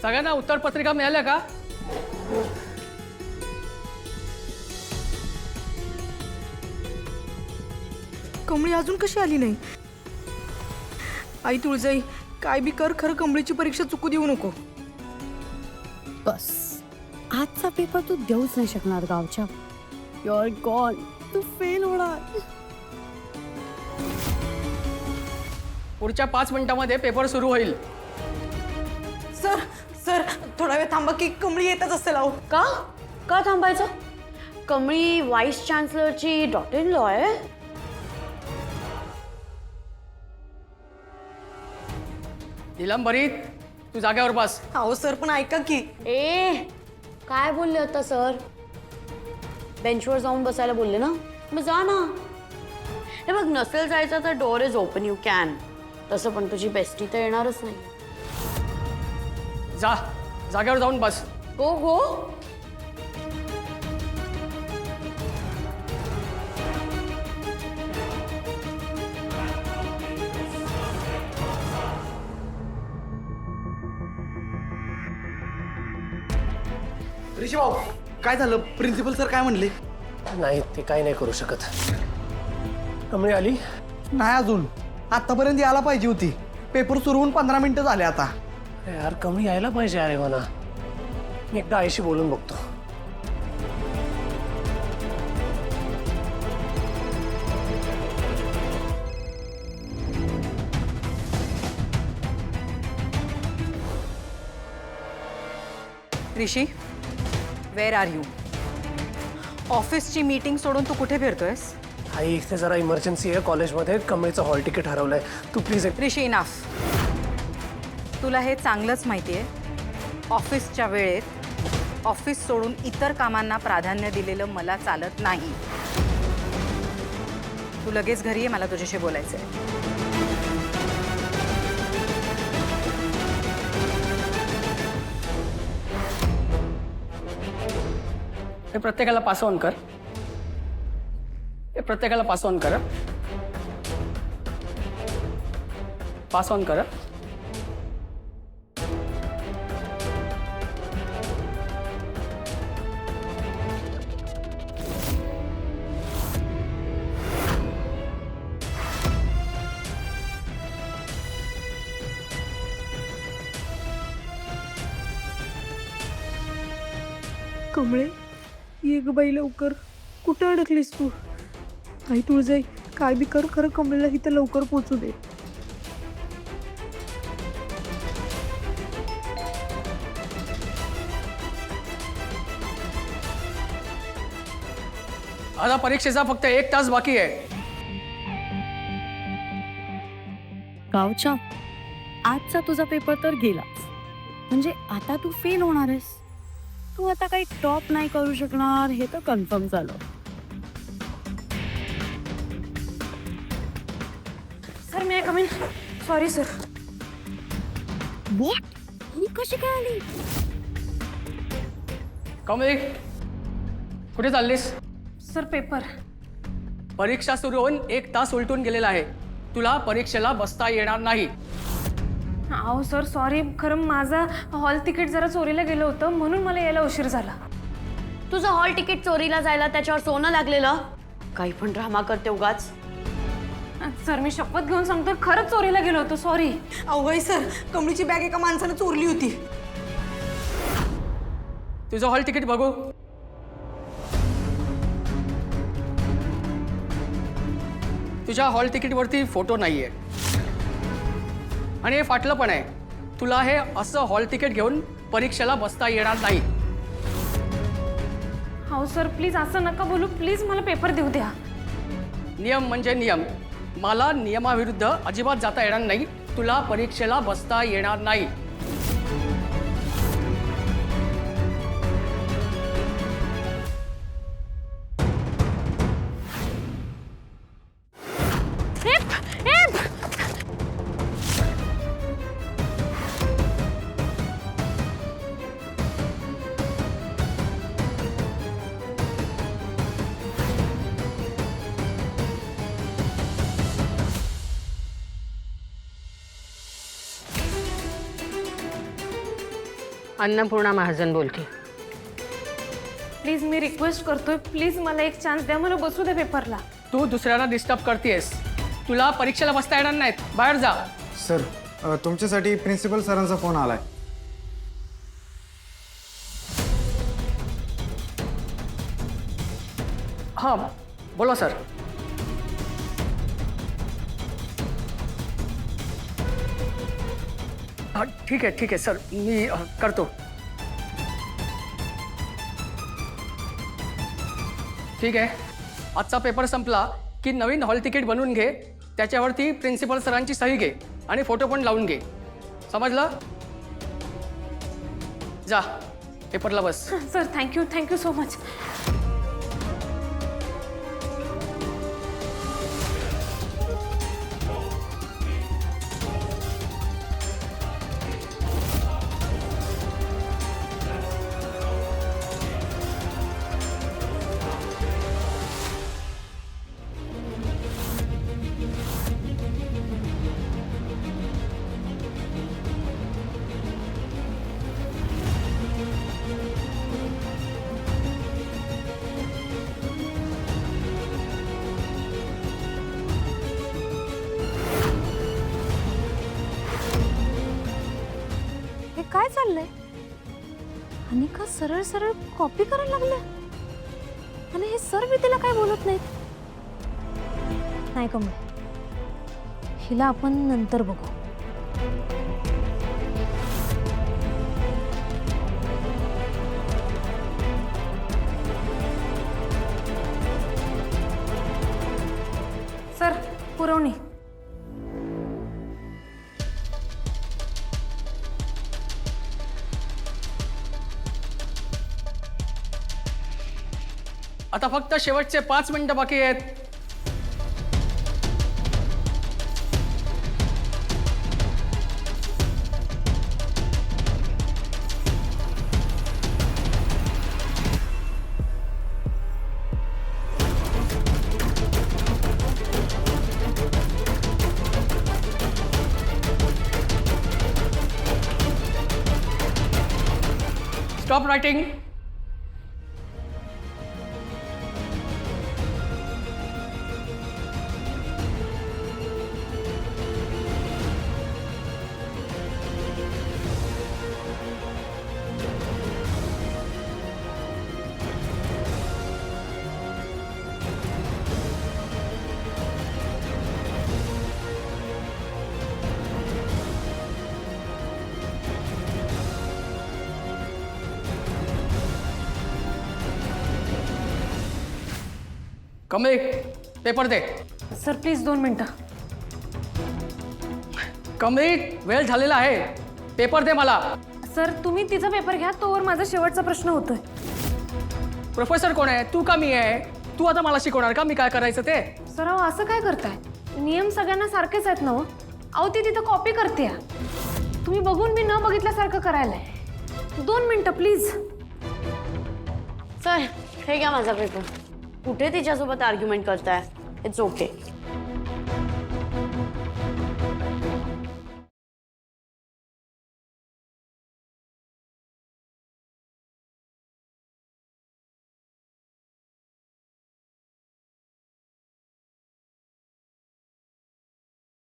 सगळ्यांना उत्तरपत्रिका मिळाल्या का? कमळी अजून कशी आली नाही? आई तुळजाई, काय बी कर, खरं कमळीची परीक्षा चुकू देऊ नको. बस आजचा पेपर तू देऊच नाही शकणार गावच्या. You are gone. तू फेल होणार. पुढच्या 5 मिनिटांमध्ये पेपर सुरू होईल. सर सर थोडा वेळ थांबा की कमळी येतच असेल. अहो का का थांबायचं? Kamali vice चान्सलरची daughter in law आहे. निलंबरी, तू जागेवर बस. अहो सर पण ऐका की. ए काय बोलले आता सर? बेंचवर जाऊन बसायला बोलले ना, मग जा ना. हे बघ, नसेल जायचं तर door is open, you can. तसं पण तुझी बेस्टी तर येणारच नाही. जा, जागेवर जाऊन बस. हो हो. ऋषी भाऊ, काय झालं? प्रिन्सिपल सर काय म्हणले? नाही, ते काही नाही करू शकत. कमळी आली नाही अजून. आतापर्यंत यायला पाहिजे होती. पेपर सुरू होऊन 15 मिनिटं झाले आता. यार, कमळी यायला पाहिजे. अरे म्हणा, मी एकदा आईशी बोलून बघतो. ऋषी, वेअर आर यू? ऑफिसची मीटिंग सोडून तू कुठे फिरतोयस? आई, इथे जरा इमर्जन्सी आहे कॉलेजमध्ये. कमळीचं हॉल तिकीट हरवलंय. तू प्लीज. Rishi, enough. तुला हे चांगलंच माहिती आहे, ऑफिसच्या वेळेत ऑफिस सोडून इतर कामांना प्राधान्य दिलेलं मला चालत नाही. तू लगेच घरी ये, मला तुझ्याशी बोलायचं आहे. हे प्रत्येकाला पास ऑन कर. हे प्रत्येकाला पास ऑन कर. पास ऑन कर. कमळे, ये ग बाई लवकर. कुठं अडकलीस तू? आई तुळजाई, काय बी कर, खरं कमळीला इथं लवकर पोचू दे. आता परीक्षेचा फक्त 1 तास बाकी आहे. गावच्या आजचा तुझा पेपर तर गेलाच. म्हणजे आता तू फेल होणार आहेस. तू आता काही टॉप नाही करू शकणार हे तर कन्फर्म झालं. सर, मी come in. Sorry sir. What? ही कशी काय आली? कमळी, कुठे चाललीस? Sir, paper. परीक्षा सुरू होऊन 1 तास उलटून गेलेला आहे. तुला परीक्षेला बसता येणार नाही. अहो सर, सॉरी. खरं माझा हॉल तिकीट जरा चोरीला गेलं होतं, म्हणून मला यायला उशीर झाला. तुझं हॉल तिकीट चोरीला जायला त्याच्यावर सोनं लागलेलं. काही पण ड्रामा करते उगाच. सर, मी शपथ घेऊन सांगतो, खरंच चोरीला गेलो होतो. सॉरी. अवघय सर, कमळीची बॅग एका माणसानं चोरली होती. तुझं हॉल तिकीट बघू. तुझ्या हॉल तिकीटवरती फोटो नाहीये आणि हे फाटलं पण आहे. तुला हे असं हॉल तिकीट घेऊन परीक्षेला बसता येणार नाही. हो सर, प्लीज असं नका बोलू. प्लीज मला पेपर देऊ द्या. नियम म्हणजे नियम. मला नियमाविरुद्ध अजिबात जाता येणार नाही. तुला परीक्षेला बसता येणार नाही. अन्नपूर्णा महाजन बोलते. प्लीज मी रिक्वेस्ट करतोय, प्लीज मला एक चान्स द्या, मला बसू द्या पेपरला. तू दुसऱ्यांना डिस्टर्ब करतेस. तुला परीक्षेला बसता येणार नाहीत. बाहेर जा. सर तुमच्यासाठी प्रिन्सिपल सरांचा फोन आलाय. हां बोला सर. हां ठीक आहे सर, मी करतो. ठीक आहे, आजचा पेपर संपला की नवीन हॉल तिकीट बनवून घे, त्याच्यावरती प्रिन्सिपल सरांची सही घे आणि फोटो पण लावून घे. समजलं? जा पेपरला बस. Sir thank you so much. हे काय चाललंय? अनिका सरळ सरळ कॉपी करायला लागल्या आणि हे सर मी तिला काय बोलत नाहीत. नाही कमल, हिला आपण नंतर बघू. सर पुरवणी. आता फक्त शेवटचे 5 मिनिटं बाकी आहेत. Stop writing. कमळे पेपर दे. सर प्लीज 2 मिनिटं. कमळे वेळ झालेला आहे, पेपर दे मला. सर तुम्ही तिचा पेपर घ्या, तोवर माझा शेवटचा प्रश्न होतोय. प्रोफेसर कोण आहे? तू का मी आहे? तू आता मला शिकवणार का मी काय करायचं ते? सर अहो असं काय करताय? नियम सगळ्यांना सारखेच आहेत ना हो. अहो ती तिथं कॉपी करते. तुम्ही बघून मी न बघितल्यासारखं करायलाय. 2 मिनिटं प्लीज. सर हे घ्या माझा पेपर. कुठे तिच्यासोबत आर्ग्युमेंट करताय? It's okay.